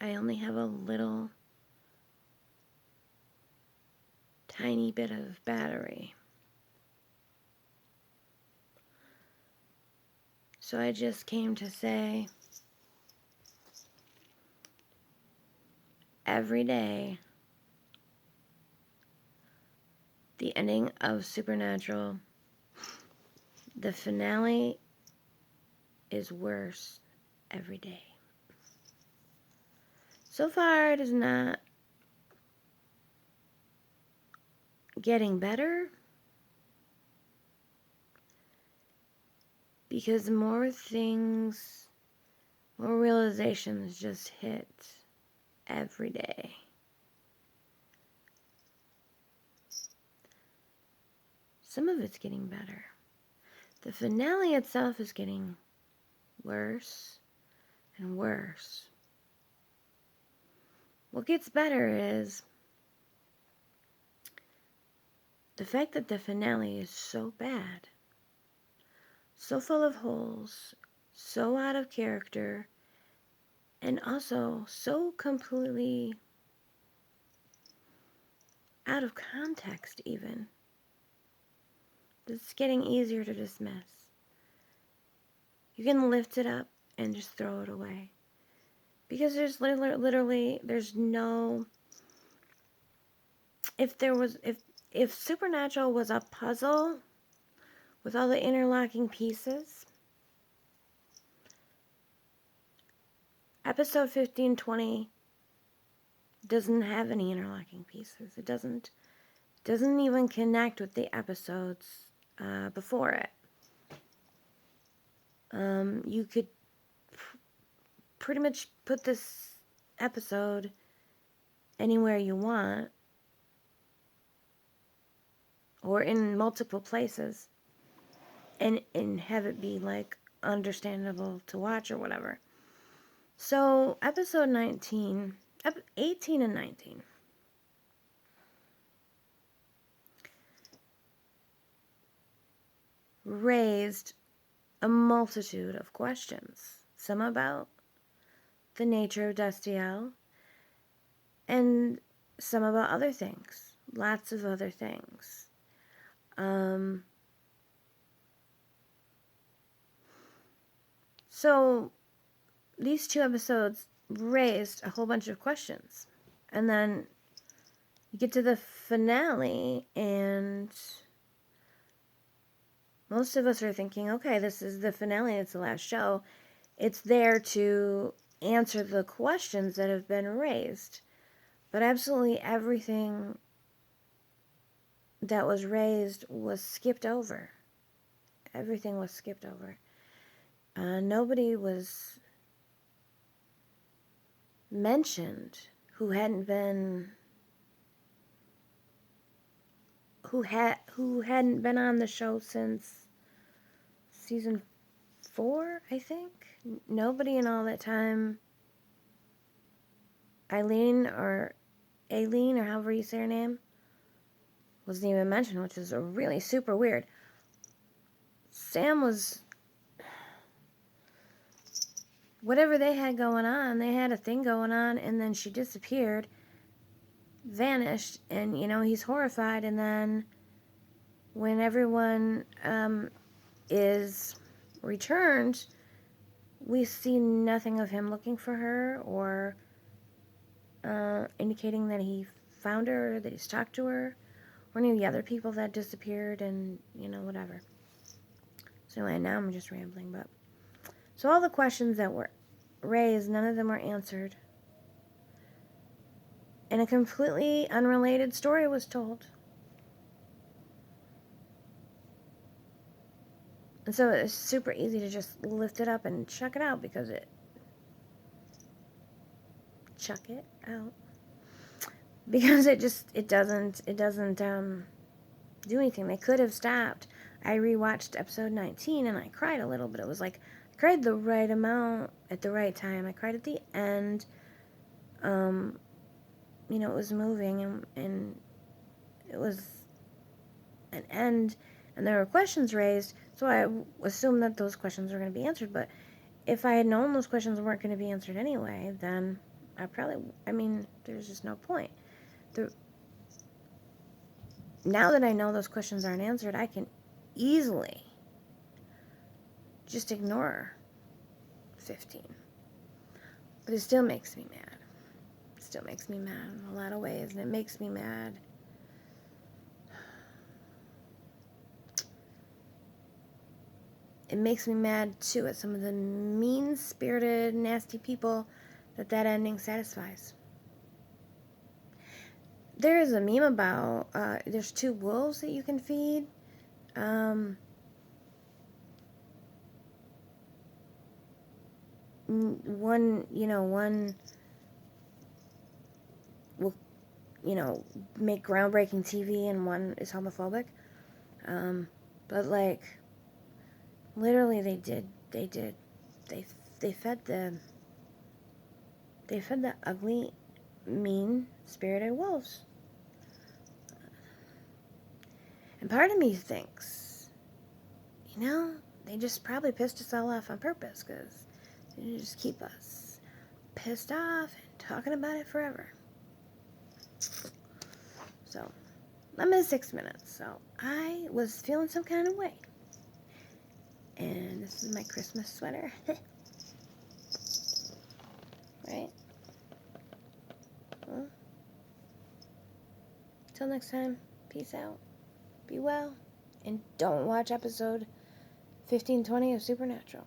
I only have a little tiny bit of battery. So I just came to say, every day, the ending of Supernatural, the finale is worse every day. So far, it is not getting better, because more things, more realizations just hit every day. Some of it's getting better. The finale itself is getting worse and worse. What gets better is the fact that the finale is so bad, so full of holes, so out of character, and also so completely out of context even. It's getting easier to dismiss. You can lift it up and just throw it away. Because there's literally there's no, if Supernatural was a puzzle with all the interlocking pieces, episode 15-20 doesn't have any interlocking pieces. It doesn't even connect with the episodes before it. You could pretty much put this episode anywhere you want, or in multiple places, and have it be like understandable to watch or whatever. So episode 18 and 19 raised a multitude of questions, some about the nature of Destiel, and some about other things, lots of other things. So these two episodes raised a whole bunch of questions, and then you get to the finale, and most of us are thinking, okay, this is the finale, it's the last show. It's there to answer the questions that have been raised. But absolutely everything that was raised was skipped over. Everything was skipped over. Nobody was mentioned who hadn't been on the show since season 4, I think. Nobody in all that time. Aileen, or however you say her name, wasn't even mentioned, which is really super weird. Sam was, whatever they had going on, they had a thing going on, and then she disappeared, vanished, and he's horrified. And then when everyone is returned, we see nothing of him looking for her, or indicating that he found her, or that he's talked to her, or any of the other people that disappeared, and whatever. So anyway, now I'm just rambling, but so all the questions that were raised, none of them were answered. And a completely unrelated story was told. And so it's super easy to just lift it up and chuck it out, because it doesn't do anything. They could have stopped. I rewatched episode 19 and I cried a little, but it was like I cried the right amount at the right time. I cried at the end. It was moving, and it was an end, and there were questions raised, so I assumed that those questions were going to be answered. But if I had known those questions weren't going to be answered anyway, then there's just no point. Now that I know those questions aren't answered, I can easily just ignore 15. But it still makes me mad. It still makes me mad in a lot of ways, and it makes me mad. It makes me mad, too, at some of the mean-spirited, nasty people that ending satisfies. There is a meme about, there's 2 wolves that you can feed. One will, make groundbreaking TV, and one is homophobic. But, like, literally they fed the ugly, mean-spirited wolves. And part of me thinks, they just probably pissed us all off on purpose, because they just keep us pissed off and talking about it forever. So, I'm at 6 minutes, so I was feeling some kind of way. And this is my Christmas sweater. Right? Well, till next time, peace out. Be well. And don't watch episode 1520 of Supernatural.